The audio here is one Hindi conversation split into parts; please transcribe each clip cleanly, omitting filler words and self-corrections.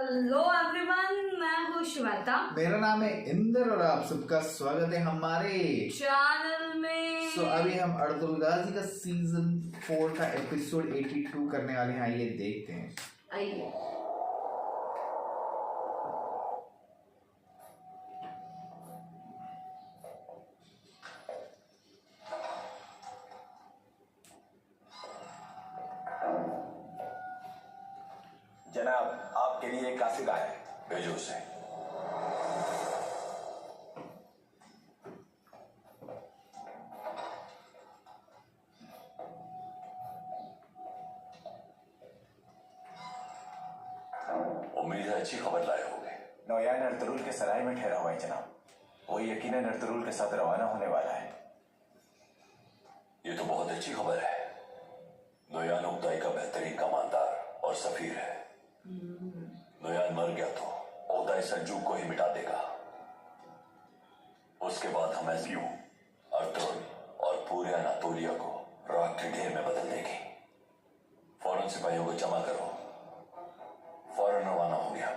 हेलो एवरीवन, मैं हूँ श्वेता। मेरा नाम है इंदर और आप सबका स्वागत है हमारे चैनल में। अभी हम अर्तुल गाजी का सीजन 4 का एपिसोड 82 करने वाले हैं। आइए देखते हैं। आइए। जनाब, आपके लिए एक काफिला है, भेजो उसे। उम्मीद है अच्छी खबर लाए होंगे। नौयान अर्तुल के सराय में ठहरा हुआ है जनाब। वो यकीनन अर्तुल के साथ रवाना होने वाला है। ये तो बहुत अच्छी खबर है। नौयान उगदाई का बेहतरीन कमांडर और सफीर है। नौयान मर गया तो उगदाई सल्जूक को ही मिटा देगा। उसके बाद हम एज़्यू, अर्तुल और पूरे अनातोलिया को राख के ढेर में बदल देंगे। फौरन सिपाहियों को जमा करो, फौरन रवाना हो गया।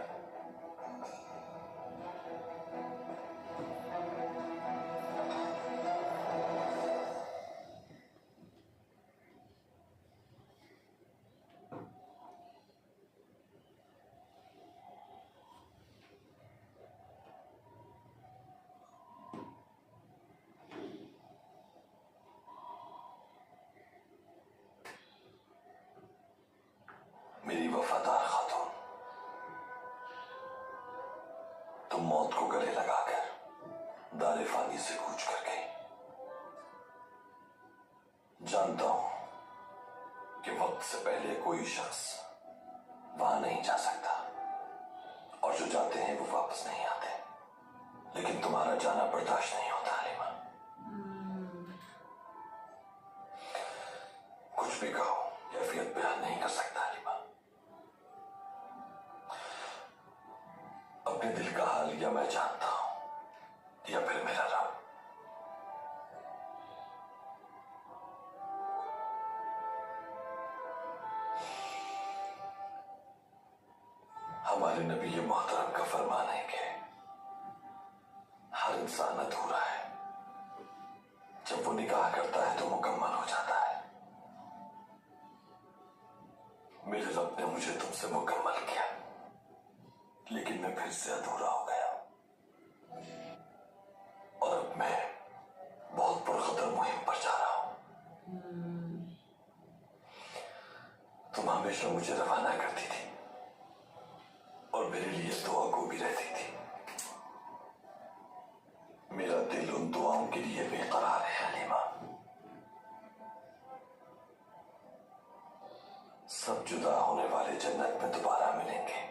मेरी वफादार खातून, तुम मौत को गले लगाकर दारे फानी से कूच कर गई। जानता हूं कि वक्त से पहले कोई शख्स वहां नहीं जा सकता और जो जाते हैं वो वापस नहीं आते, लेकिन तुम्हारा जाना बर्दाश्त नहीं होता हलीमा। कुछ भी कहो, कैफियत बयान नहीं कर सकता हलीमा। अपने दिल का हाल या मैं जानता हूं या फिर मेरा रब। हमारे नबी मोहतरम का फरमान है कि हर इंसान अधूरा है। जब वो निकाह करता है तो मुकम्मल हो जाता है। मेरे रब ने मुझे तुमसे मुकम्मल किया, लेकिन मैं फिर से अधूरा हो गया और अब मैं बहुत पुरखतर मुहिम पर जा रहा हूं। तुम हमेशा मुझे रवाना करती थी और मेरे लिए दुआ को भी रहती थी। मेरा दिल उन दुआओं के लिए बेकरार है हलीमा। सब जुदा होने वाले जन्नत में दोबारा मिलेंगे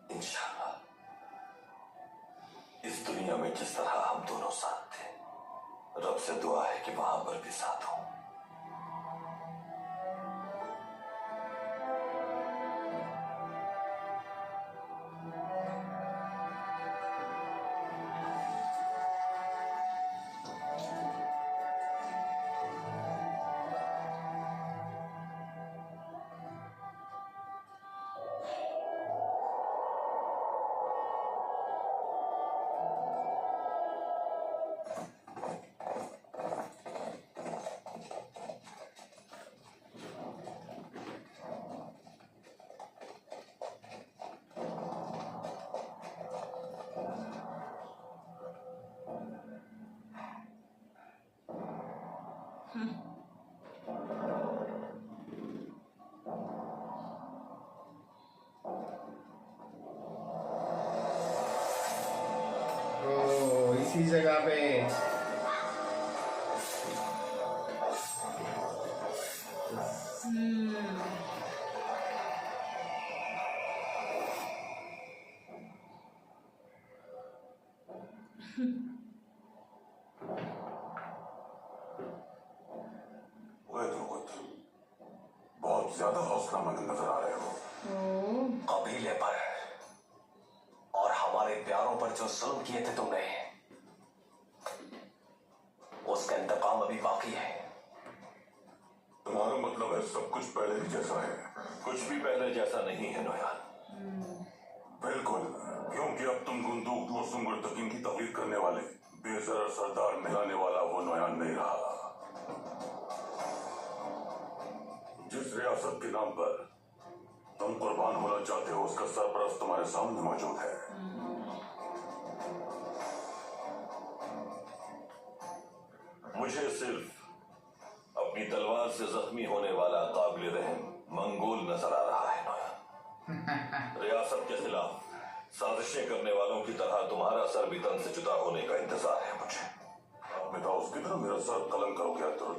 इंशाअल्लाह। इस दुनिया में जिस तरह हम दोनों साथ थे, रब से दुआ है कि वहां पर भी साथ हो। इसी जगह पे बहुत ज्यादा हौसलामंद नजर आ रहे हो। कबीले पर और हमारे प्यारों पर जो जुल्म किए थे तुमने, उसका इंतकाम अभी बाकी है। तुम्हारा मतलब है सब कुछ पहले भी जैसा है, कुछ भी पहले जैसा नहीं है नोयान। बिल्कुल, क्योंकि अब तुम गुंदूक और सुंगर तकीन की तकलीफ करने वाले बेजर सरदार मिलाने वाला वो नोयान नहीं रहा। जिस रियासत के नाम पर तुम कुर्बान होना चाहते हो उसका सरपरस्त तुम्हारे सामने मौजूद है। मुझे सिर्फ अपनी तलवार से जख्मी होने वाला काबिल रहम मंगोल नजर आ रहा है नोयान। रियासत के खिलाफ साजिशें करने वालों की तरह तुम्हारा सर भी तन से जुदा होने का इंतजार है मुझे। अब बताओ उसकी तरह मेरा सर कलम करोगे अब्दुल?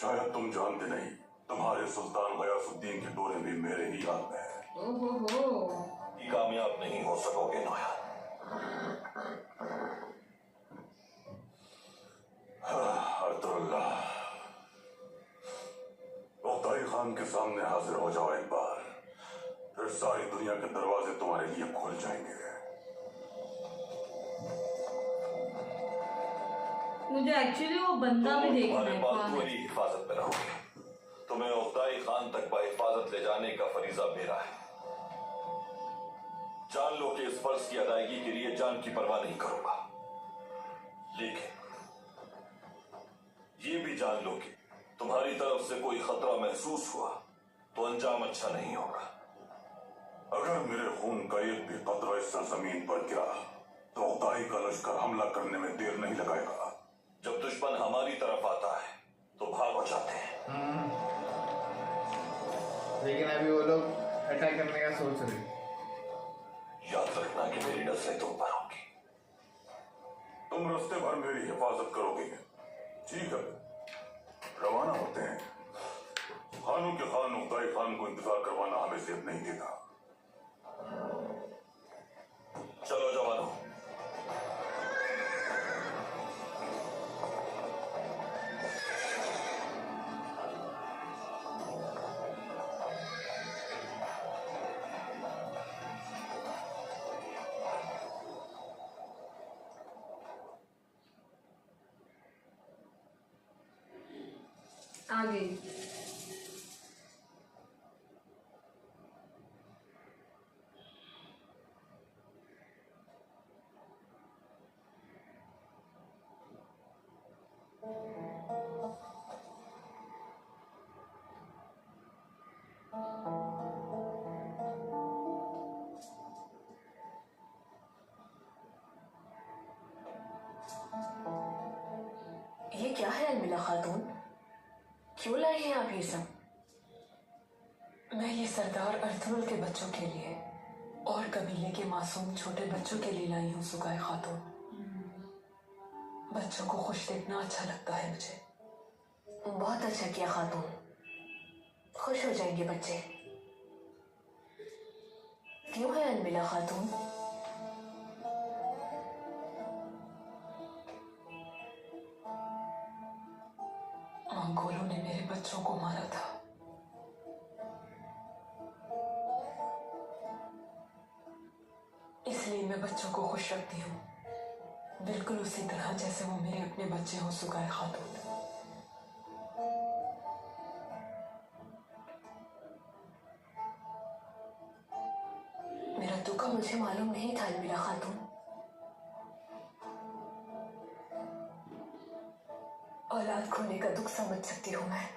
शायद तुम जानते नहीं, तुम्हारे सुल्तान गयासुद्दीन के दौरे भी मेरे ही हाथ में है। ओहो। कामयाब नहीं हो सकोगे नोयान। अब्दुल्लाह, उक्ताई खान के सामने हाजिर हो जाओ एक बार, फिर सारी दुनिया के दरवाजे तुम्हारे लिए खुल जाएंगे। मुझे एक्चुअली वो बंदा भी देखना तुम्हारे है पास कौन है। पूरी हिफाजत में रहोगे। तुम्हें उक्ताई खान तक बाहिफाजत ले जाने का फरीजा मेरा है। जान लो कि इस फर्ज की अदायगी के लिए जान की परवाह नहीं करूंगा, लेकिन ये भी जान लो कि तुम्हारी तरफ से कोई खतरा महसूस हुआ तो अंजाम अच्छा नहीं होगा। अगर मेरे खून का एक भी कतरा इस जमीन पर गिरा तो उक्ताई का लश्कर हमला करने में देर नहीं लगाएगा। जब दुश्मन हमारी तरफ आता है तो भाग हो जाते हैं। लेकिन अभी वो लोग अटैक करने का सोच रहे हैं। याद रखना कि मेरी नस्लें तुम पर होंगी। तुम रास्ते भर मेरी हिफाजत करोगे। ठीक है, रवाना होते हैं। खानों के खान उक्ताई खान को इंतजार करवाना हमें सेहत नहीं देता। चलो जवानों। आ गई। ये क्या है अलमिला खातून? क्यों लाई हैं आप ये सब? मैं ये सरदार अर्तुगरुल के बच्चों के लिए और कबीले के मासूम छोटे बच्चों के लिए लाई हूँ सुगाए खातून। बच्चों को खुश देखना अच्छा लगता है मुझे। बहुत अच्छा किया खातून, खुश हो जाएंगे बच्चे। क्यों है अलमिला खातून? मंगोलों ने मेरे बच्चों को मारा था। इसलिए मैं बच्चों को खुश रखती हूँ, बिल्कुल उसी तरह जैसे वो मेरे अपने बच्चे हो सुगाए खातून। मेरा दुख मुझे मालूम नहीं था अलमिला खातून। औलाद खोने का दुख समझ सकती हूँ मैं।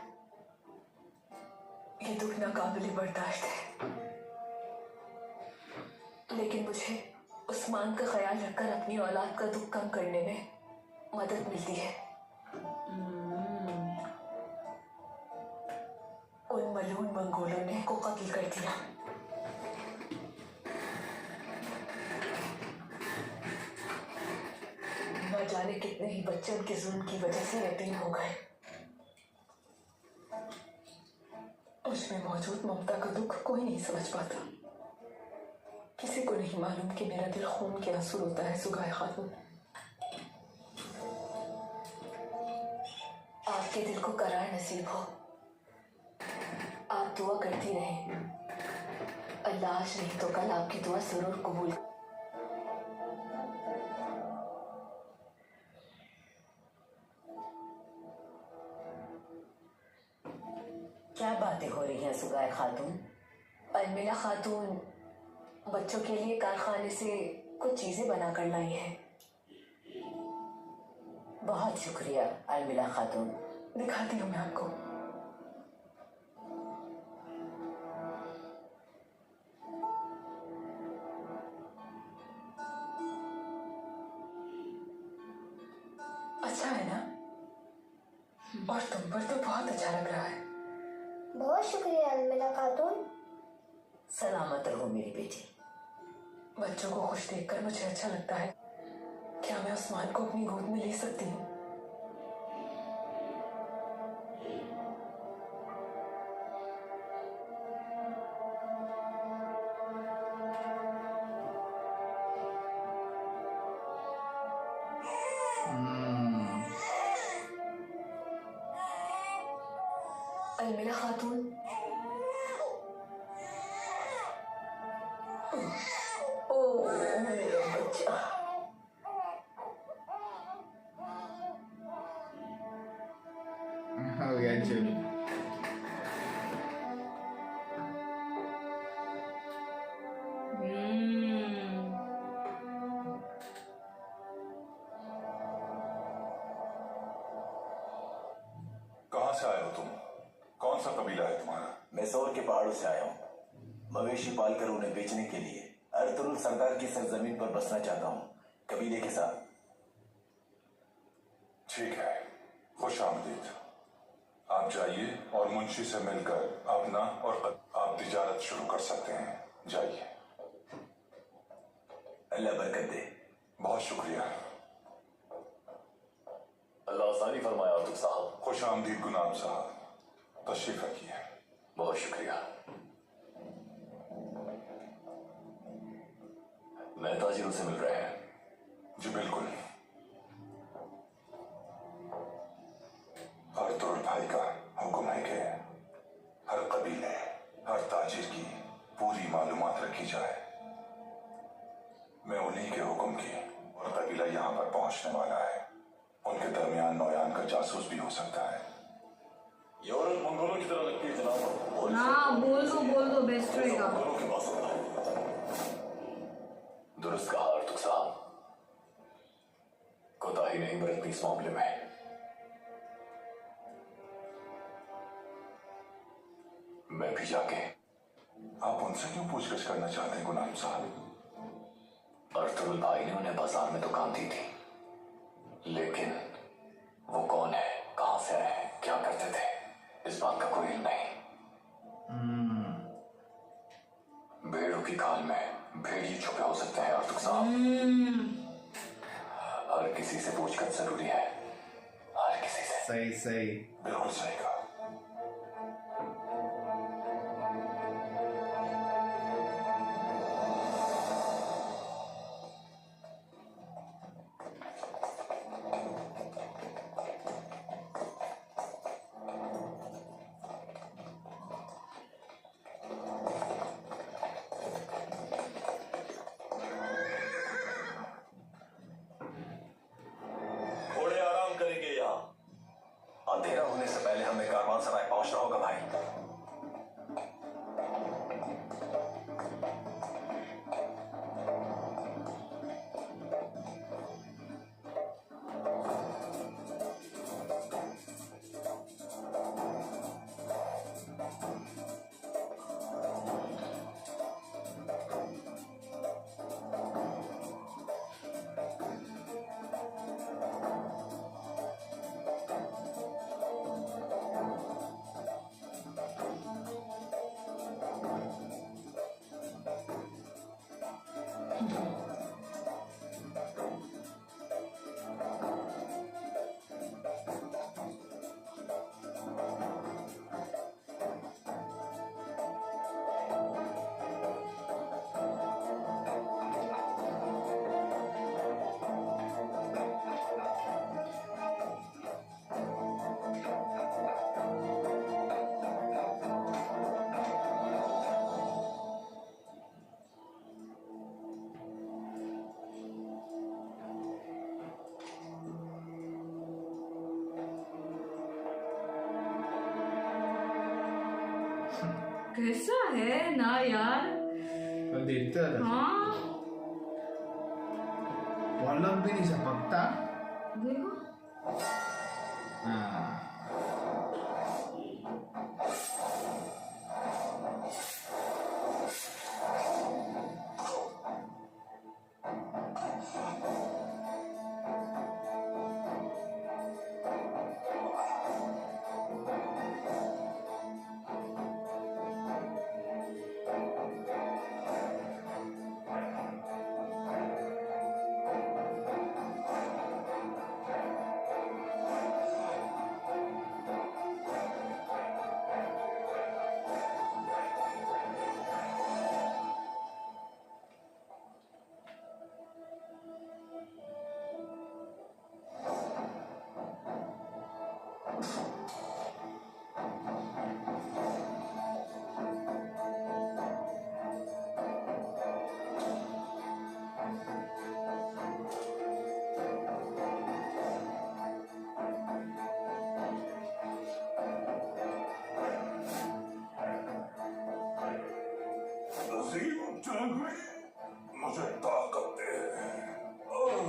ये दुख नाकाबिले बर्दाश्त है, लेकिन मुझे उस्मान का ख्याल रखकर अपनी औलाद का दुख कम करने में मदद मिलती है। उन मलून मंगोलों ने को कत्ल कर दिया। न जाने कितने ही बच्चे उनके जुल्म की वजह से यतीम हो गए। उसमें मौजूद ममता का दुख कोई नहीं समझ पाता। किसी को नहीं मालूम कि मेरा दिल खून के आंसू रोता है सुगाए खातून। आपके दिल को करार नसीब हो। आप दुआ करती रहें, अल्लाह आज नहीं तो कल आपकी दुआ जरूर कबूल। क्या क्या बातें हो रही हैं सुगाय खातून? अलमिला खातून बच्चों के लिए कारखाने से कुछ चीजें बना कर लाई हैं। बहुत शुक्रिया अलमिला खातून। दिखाती हूँ मैं आपको। अच्छा है ना? और तुम पर तो बहुत अच्छा लग रहा है। बहुत शुक्रिया अलमिला खातून। सलामत रहो मेरी बेटी। बच्चों को खुश देखकर मुझे अच्छा लगता है। क्या मैं उस्मान को अपनी गोद में ले सकती हूँ? अलमिला खातून, ओ मेरा बच्चा। हो गया चल। कहाँ से आए हो तुम? कौन सा कबीला है तुम्हारा? मैं सौर के पहाड़ों से आया हूँ। मवेशी पालकर उन्हें बेचने के लिए अर्तुरुल सरदार की सरजमीन पर बसना चाहता हूँ, कबीले के साथ। ठीक है, खुश आमदीद। आप जाइए और मुंशी से मिलकर अपना और आप तिजारत शुरू कर सकते हैं। जाइए। अल्लाह बरकत दे। बहुत शुक्रिया। अल्लाह आसानी फरमाया अर्तुल साहब। खुश आमदीद गुलाम साहब, तशरीफ रखिए। बहुत शुक्रिया। मैं ताजिरों से मिल रहे हैं। जी बिल्कुल। अर्तुरुल भाई का हुक्म है कि हर कबीले, हर ताजिर की पूरी मालूमात रखी जाए। मैं उन्हीं के हुक्म की और कबीला यहाँ पर पहुंचने वाला है। उनके दरमियान नौयान का जासूस भी हो सकता है। ये औरत मंगोलों की तरह लगती है जनाब। हाँ बोल दो बेस्ट रहेगा। मंगोलों के पास होता है। दुरुस्त कहा अर्तुल साहब। कोताही नहीं बरतनी इस मामले में। मैं भी जाके। आप उनसे क्यों पूछगछ करना चाहते हैं गुलाम साहब? अर्तुरुल भाई ने उन्हें बाजार में दुकान दी थी, लेकिन वो कौन है, कहां से आए हैं, क्या करते थे, इस बात का कोई इल्म नहीं। भेड़ों की खाल में भेड़िए छुपे हो सकते हैं अर्तुल साहब। हर किसी से पूछगछ जरूरी है, हर किसी से। सही सही। बिल्कुल सही कहा। घोड़े आराम करेंगे यहाँ। अंधेरा होने से पहले हमें कारवानसराय पहुंचना होगा भाई। कैसा है ना यार। तो देखते रहता हाँ वॉल्यूम भी नहीं चमकता। देखो हाँ अजीब जंगली मुझे ताकत दे। आह,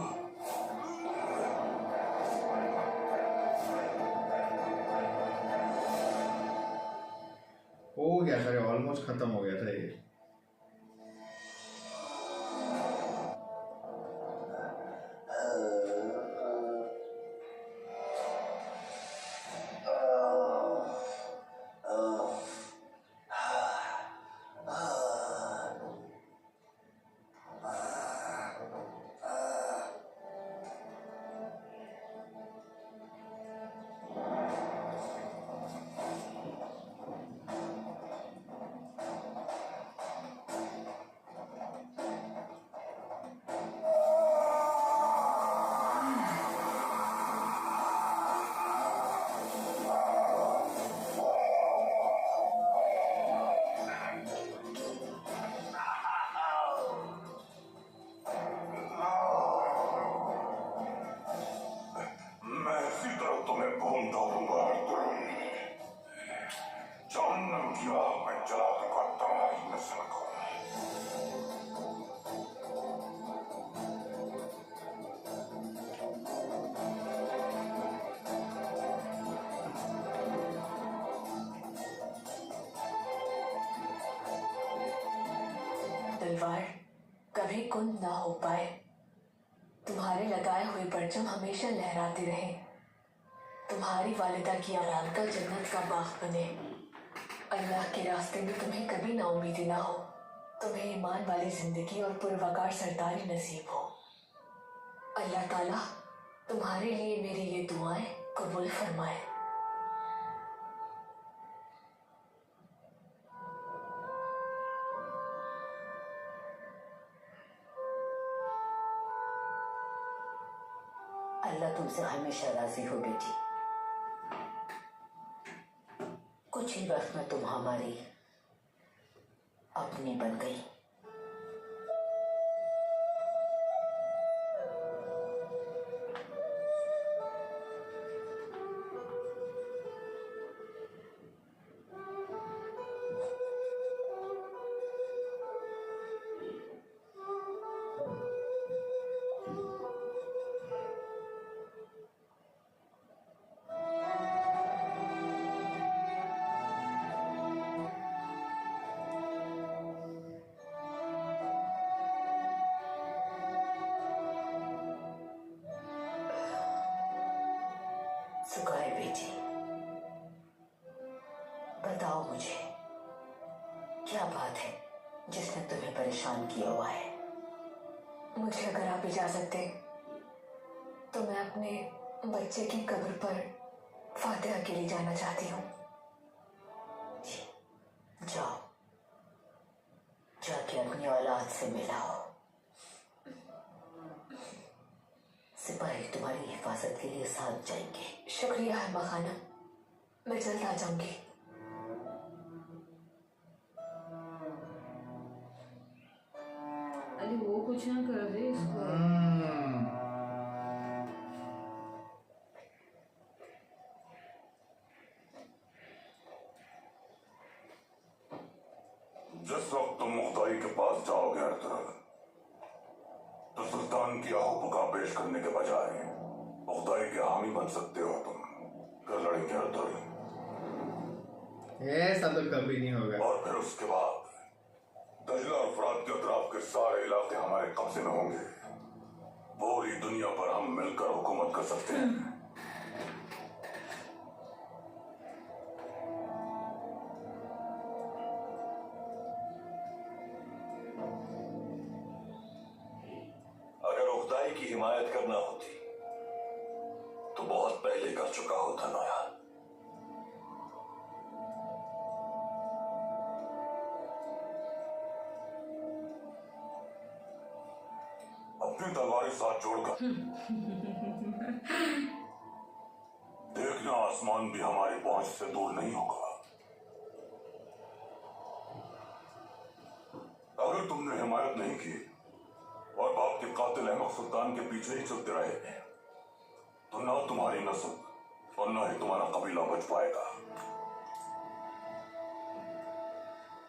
हो गया था, ऑलमोस्ट खत्म हो गया था ये। मैं इसी तरह तुम्हें भून डालूंगा। जहन्नम की आग में जला दूंगा तुम्हारी नस्ल को। तलवार कभी कुंद ना हो पाए, तुम्हारे लगाए हुए परचम हमेशा लहराते रहे, तुम्हारी वालिदा की आराम का जन्नत का बाग बने। अल्लाह के रास्ते में तुम्हें कभी नाउमीदी ना हो, तुम्हें ईमान वाली जिंदगी और पुरवकार सरदारी नसीब हो। अल्लाह ताला तुम्हारे लिए मेरी ये दुआएं कबूल फरमाए। अल्लाह तुमसे हमेशा राजी हो बेटी। कुछ ही वक्त में तुम हमारी अपनी बन गई। सुगाए बेटी, बताओ मुझे क्या बात है जिसने तुम्हें परेशान किया हुआ है। मुझे अगर आप इजाजत दें तो मैं अपने बच्चे की कब्र पर फातिहा के लिए जाना चाहती हूँ। जाओ, जाके अपनी औलाद से मिलाओ। सिपाही तुम्हारी हिफाजत के लिए साथ जाएंगे। शुक्रिया हरमा खाना, मैं जल्द आ जाऊंगी। अरे वो कुछ ना कर दे इसको। जिस वक्त तुम मुख्ताई के पास जाओगे अर्तुगरुल, तो सुल्तान की आहुपुका पेश करने के बजाय मुख्ताई के हामी बन सकते हो तुम। कर लड़ेंगे अर्तुगरुल। ऐसा तो कभी नहीं होगा। और फिर उसके बाद दजला और फरात के अतराफ के सारे इलाके हमारे कब्जे में होंगे। पूरी दुनिया पर हम मिलकर हुकूमत कर सकते हैं। अगर उख्ताई की हिमायत करना होती तो बहुत पहले कर चुका होता नौयान। अपनी तलवारें साथ जोड़कर देखना, आसमान भी हमारी पहुंच से दूर नहीं होगा। अगर तुमने हिमायत नहीं की और बाप के कातिल अहमद सुल्तान के पीछे ही चलते रहे, तो ना तुम्हारी नस्ल और ना ही तुम्हारा कबीला बच पाएगा।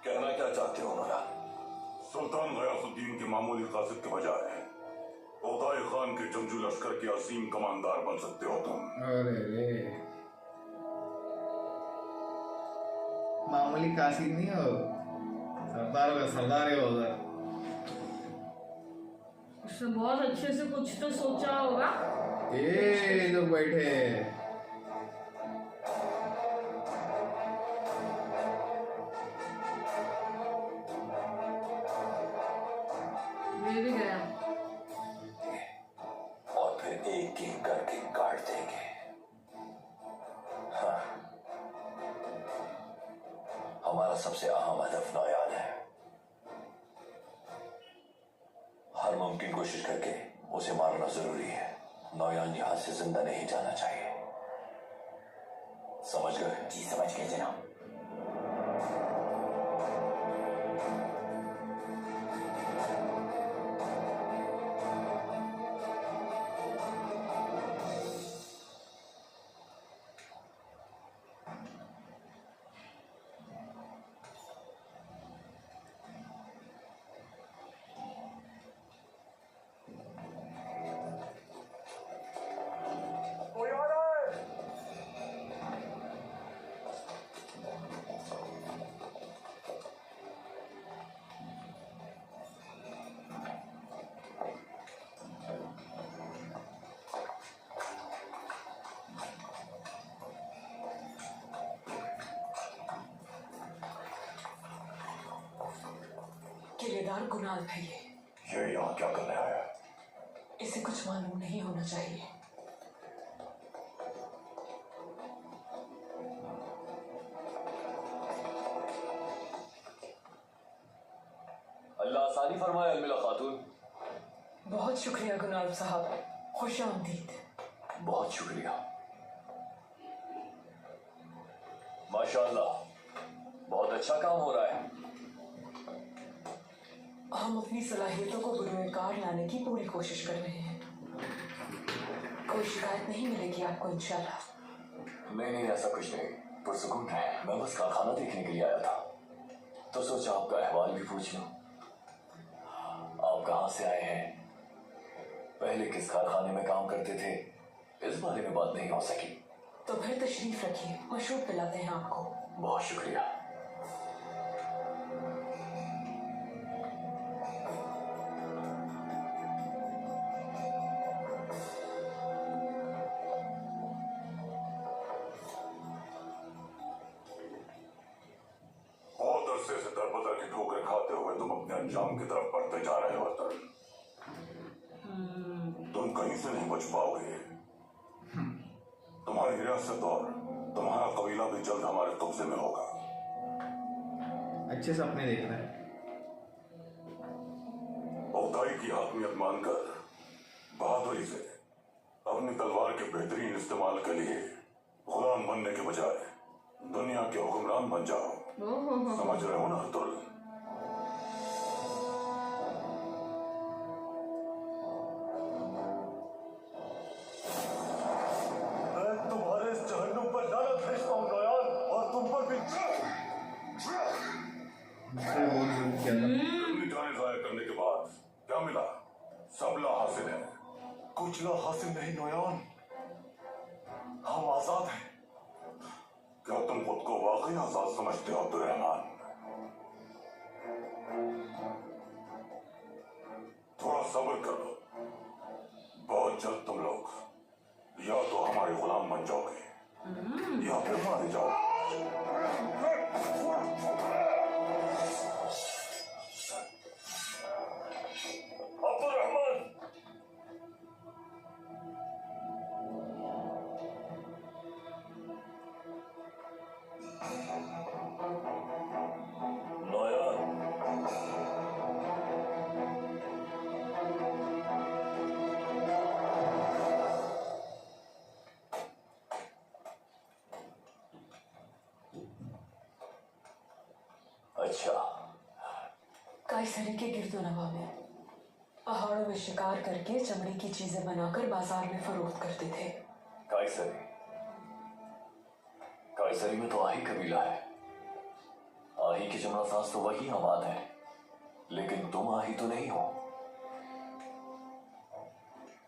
कहना क्या चाहते हो नौयान? सुल्तान गयासुद्दीन के मामूली कासिद के बजाय उदय खान के जंगजू लश्कर के अजीम कमांडर बन सकते हो तुम। अरे रे, मामूली कासिद नहीं हो, सरदारों का सरदार है उधर। उसने बहुत अच्छे से कुछ तो सोचा होगा। ये लोग बैठे, ये भी गया। और फिर एक एक करके काट देंगे। हाँ, हमारा सबसे अहम हदफ नौयान है। हर मुमकिन कोशिश करके उसे मारना जरूरी है। नौयान यहां से जिंदा नहीं जाना चाहिए। समझ गए? जी समझ गए जनाब। किलेदार गुनाल है ये यहाँ क्या करने आया? इसे कुछ मालूम नहीं होना चाहिए। अल्लाह आसानी फरमाए अलमिला खातून। बहुत शुक्रिया गुनाल साहब, खुश आमदीद। बहुत शुक्रिया। माशाअल्लाह, बहुत अच्छा काम हो रहा है। हम अपनी सलाहियतों को बुरोए कार लाने की पूरी कोशिश कर रहे हैं। कोई शिकायत नहीं मिलेगी आपको इंशाल्लाह। नहीं, ऐसा कुछ नहीं, पुरसुकून है। मैं बस कारखाना देखने के लिए आया था, तो सोचा आपका अहवाल भी पूछ लूं। आप कहाँ से आए हैं, पहले किस कारखाने में काम करते थे, इस बारे में बात नहीं हो सकी। तो फिर तशरीफ रखिए, मशरूब पिलाते हैं आपको। बहुत शुक्रिया। बहुत अरसे से दरबदर की ठोकरें खाते हुए तुम अपने अंजाम की तरफ बढ़ते जा रहे हो अतुल। तुम कहीं से नहीं बच पाओगे। तुम्हारी रियासत और तुम्हारा कबीला भी जल्द हमारे कब्जे में होगा। अच्छे सपने देखना है। उख्ताई की हाकमियत मानकर बहादुरी से अपनी तलवार के बेहतरीन इस्तेमाल के लिए गुलाम बनने के बजाय दुनिया के हुक्मरान बन जाओ। समझ रहे हो ना अतुल? मैं तुम्हारे इस जहन्नुम पर लानत भेजता हूं नौयान, और तुम पर भी। मुझसे बोल किया था। अपनी जान जाया करने के बाद क्या मिला? सब ला हासिल है। कुछ ला हासिल नहीं नोयान, हम आजाद हैं। क्या तुम खुद को वाकई आजाद समझते हो अब्दुर्रहमान? थोड़ा सब्र करो, बहुत जल्द तुम लोग या तो हमारे गुलाम बन जाओगे या फिर मारे जाओगे। अब्दुर्रहमान, नोयान, अच्छा। कायसरी के गिरदोनवा में पहाड़ों में शिकार करके चमड़ी की चीजें बनाकर बाजार में फरोख्त करते थे। कायसरी, कायसरी में तो आही कबीला है। आही के जमना सास तो वही आबाद है, लेकिन तुम आही तो नहीं हो।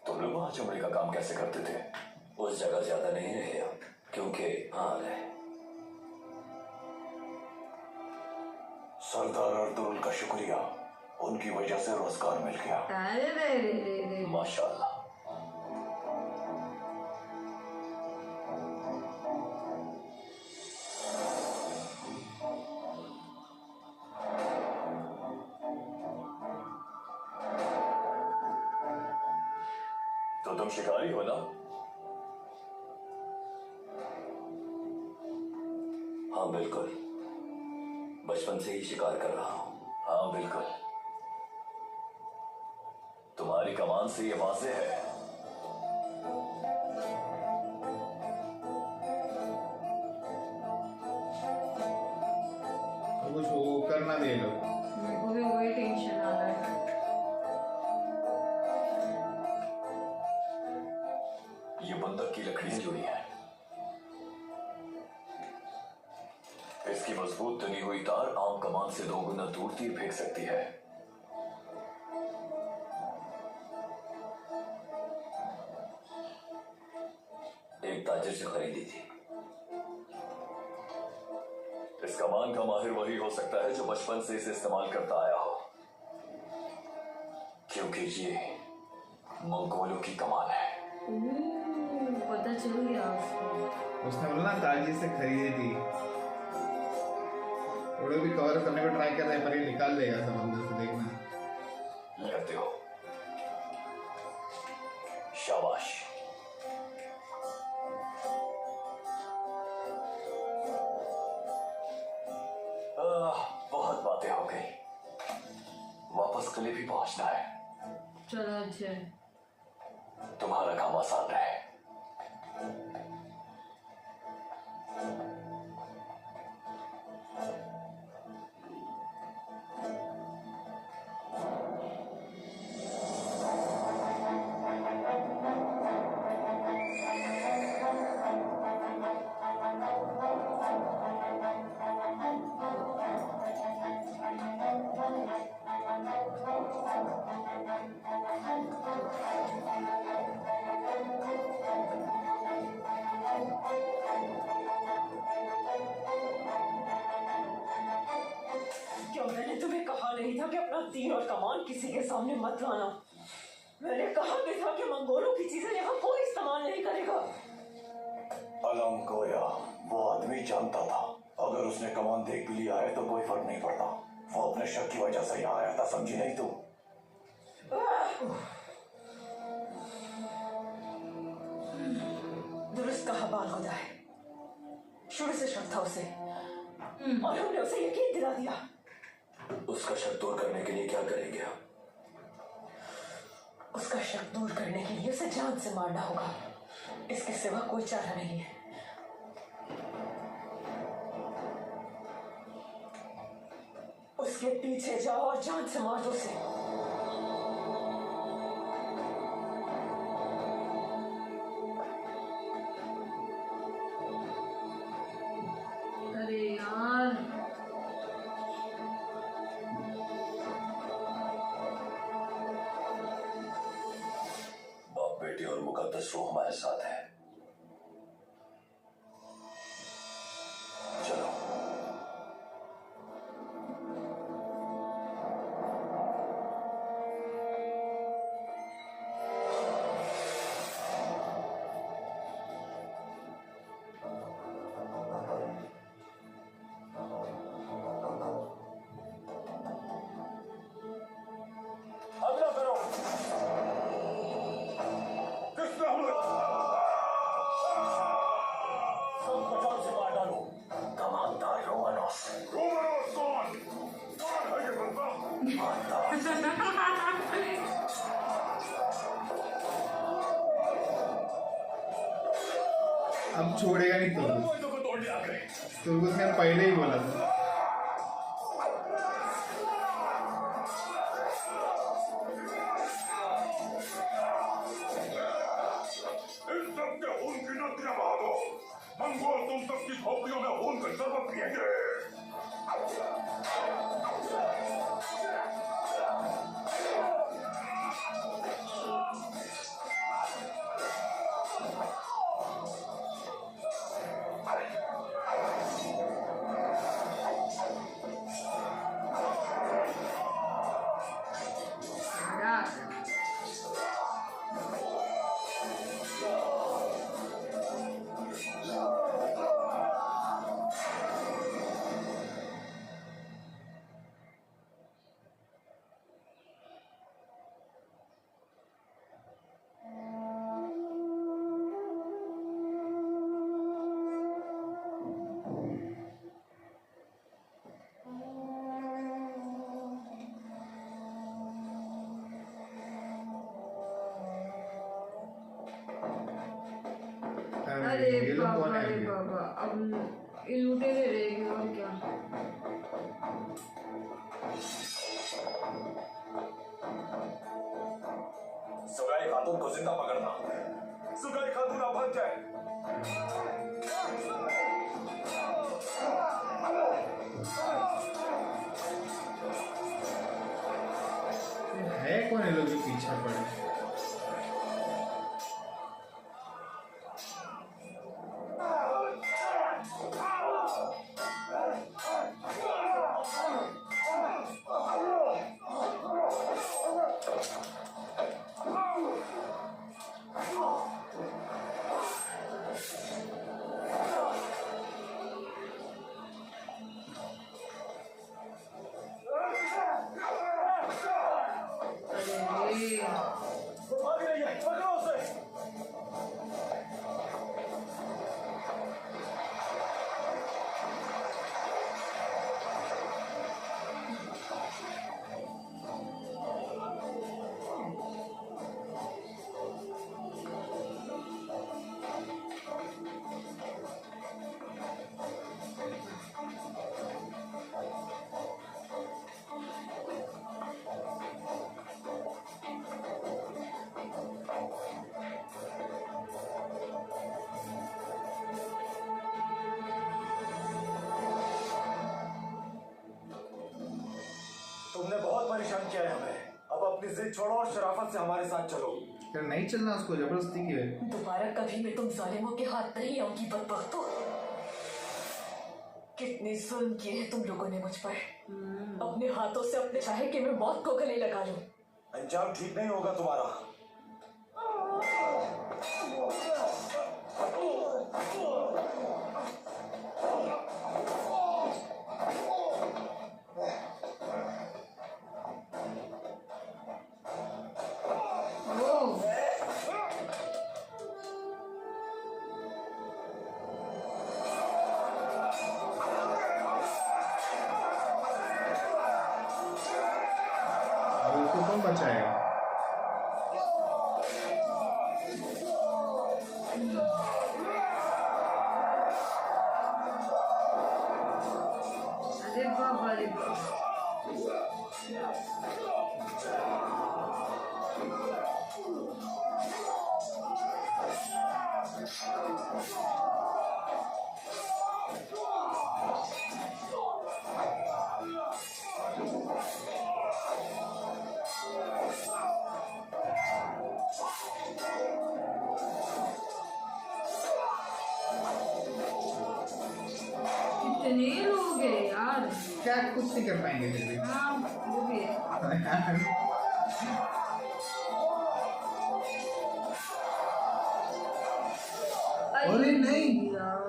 तुम लोग वहां चमड़े का काम कैसे करते थे? उस जगह ज्यादा नहीं रहे अब, क्योंकि आग है। सरदार अर्तुगरुल का शुक्रिया, उनकी वजह से रोजगार मिल गया। अरे रे रे रे रे। माशाल्लाह। तो तुम शिकारी हो ना? हाँ बिल्कुल, बचपन से ही शिकार कर रहा हूं। हाँ बिल्कुल, तुम्हारी कमान से ये वाज़ेह है। तो कुछ वो करना दे लो। मेरे को भी वही टेंशन आ रहा है। ये बंदक की लकड़ियां जुड़ी हैं। इसकी मजबूत तनी हुई तार आम कमान से 2 गुना दूर तीर फेंक सकती है। एक ताजिर से खरीदी थी। इस कमान का माहिर वही हो सकता है जो बचपन से इसे इस्तेमाल करता आया हो, क्योंकि ये मंगोलों की कमान है। पता चल गया उसको। उसने बोला ना ताजी से खरीदी थी। थोड़े भी कवर करने को ट्राई कर रहे हैं, पर ये निकाल लेगा समंदर से, देखना। लेते हो, शाबाश। बहुत बातें हो गई, वापस किले भी पहुंचना है। चलो अच्छा। तुम्हारा काम आसान रहे। क्यों मैंने तुम्हें कहा नहीं था कि अपना तीर और कमान किसी के सामने मत लाना? मैंने कहा भी था कि मंगोलों की चीजें यहाँ कोई इस्तेमाल नहीं करेगा। अलम गोया वो आदमी जानता था, अगर उसने कमान देख भी लिया है तो कोई फर्क नहीं पड़ता। वो अपने शक की वजह से यहाँ आया था, समझी नहीं तू? दुरुस्त कहा बाल खुदा है। शुरू से शक था उसे, और हमने उसे यकीन दिला दिया। उसका शक दूर करने के लिए क्या करेंगे हम? उसका शक दूर करने के लिए उसे जान से मारना होगा। इसके सिवा कोई चारा नहीं है। उसके पीछे जाओ और जान से मार दो उसे। अरे यार, खसरो हमारे साथ है। चलो। अगला करो। किसने हमला? सब बचाव से मार डालो। Commander Romanos. रोमानोस कौन है ये बंदा? अब छोड़ेगा नहीं तुर्गुस। को तोड़ दिया गए। तुर्गुस ने पहले ही बोला था। इन सब के खून की नदियां बहा दो। मंगोल तुम सबकी झोपड़ियों में खून का शरबत पिएंगे। अरे ये लोग बाबा, कौन है अरे अभी? बाबा, अब ये लुटेरे रहेगी और क्या। सुगाई खातून को जिंदा पकड़ना। सुगाई खातून अब भाग जाए। है कौन ये लोग जो पीछा पड़े? अरे भाग रही है, पकड़ो उसे। तुमने बहुत परेशान किया है हमें। अब अपनी जिद छोड़ो और शराफत से हमारे साथ चलो। यार नहीं चलना उसको, जबरदस्ती की है। दोबारा कभी मैं तुम जालिमों के हाथ नहीं आऊंगी बदबख्तों। कितने जुल्म किए हैं तुम लोगों ने मुझ पर। अपने हाथों से अपने चाहे कि मैं मौत को गले लगा लूं। अंजाम ठीक नहीं होगा तुम्हारा। अब उसको कौन बचाएगा? अरे बाबा, अरे बाबा। इतने लोग हैं यार। क्या कुछ नहीं कर पाएंगे फिर भी। हाँ वो भी है। अरे नहीं यार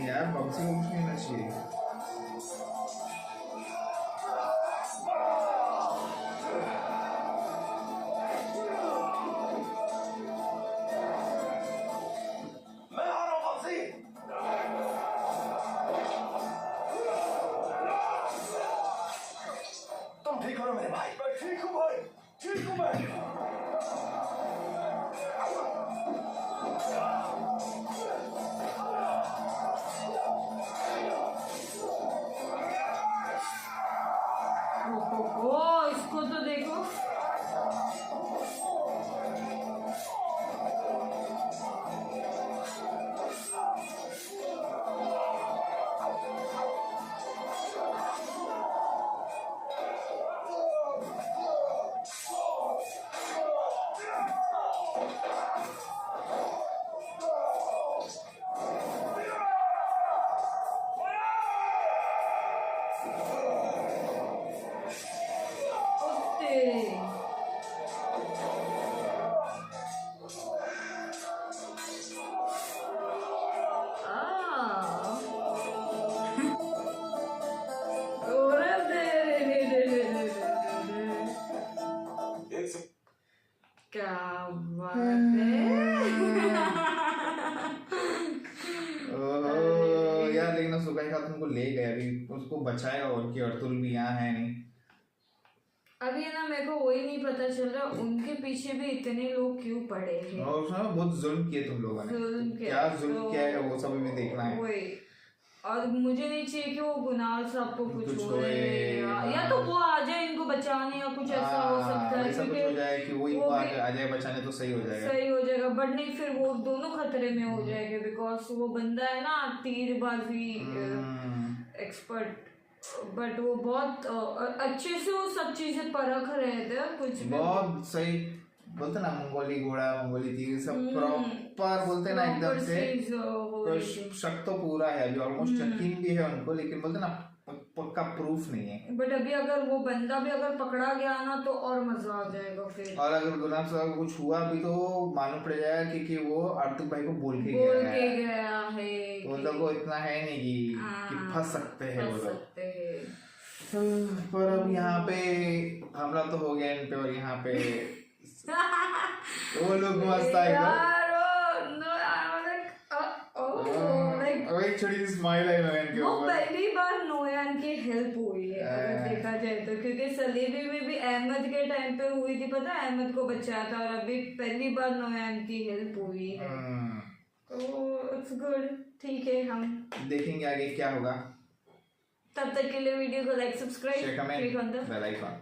यार बक्सी को कुछ नहीं होना चाहिए। मैं आ रहा हूं बक्सी। तुम ठीक हो ना मेरे भाई? मैं ठीक हूं भाई, ठीक हूं मैं। ओ इसको तो देखो। क्या बात है। यार लेकिन सुगाई खातून को ले गए, अभी उसको बचाएगा और कि अर्तुल भी यहाँ है नहीं। अभी ना मेरे को वही नहीं पता चल रहा उनके पीछे भी इतने लोग क्यों पड़े हैं। और उसने बहुत जुल्म किए तुम लोगों ने, क्या जुल्म किया है वो सब भी देखना है। वही, और मुझे नहीं चाहिए कि वो गुनाह साहब को कुछ हो होए, या तो वो आ जाए इनको बचाने या कुछ ऐसा हो सकता है, ऐसा कुछ हो जाए कि वो इनको आ जाए बचाने तो सही हो जाएगा। बट नहीं, फिर वो दोनों खतरे में हो जाएंगे बिकॉज वो बंदा है ना तीरबाजी एक्सपर्ट, बट वो बहुत अच्छे से वो सब चीजें परख रहे थे। कुछ भी बहुत सही बोलते ना, मंगोली घोड़ा मंगोली तीर सब प्रॉपर बोलते ना एकदम से। तो शक तो पूरा है अभी, ऑलमोस्ट यकीन भी है उनको, लेकिन बोलते ना पक्का प्रूफ नहीं है। बट अभी अगर वो बंदा भी अगर पकड़ा गया ना तो और मजा आ जाएगा फिर। और अगर गुलाब साहब को कुछ हुआ भी तो मालूम पड़ जाएगा कि वो अर्तुल भाई को बोल के गया है। वो लोग को इतना है नहीं कि फंस सकते हैं वो लोग। पर अब यहाँ पे हमला तो हो गया इन पे, और यहाँ पे वो लोग मस्त आएगा। एक छोटी सी स्माइल है नोयान के ऊपर। पहली बार नोयान की हेल्प हुई है अगर देखा जाए तो, क्योंकि सलीबी में भी अहमद के टाइम पे हुई थी, पता है अहमद को बचाया था, और अभी पहली बार नोयान की हेल्प हुई है। तो इट्स गुड, ठीक है, हम देखेंगे आगे क्या होगा। तब तक के लिए वीडियो को like, subscribe, share, comment, bell icon.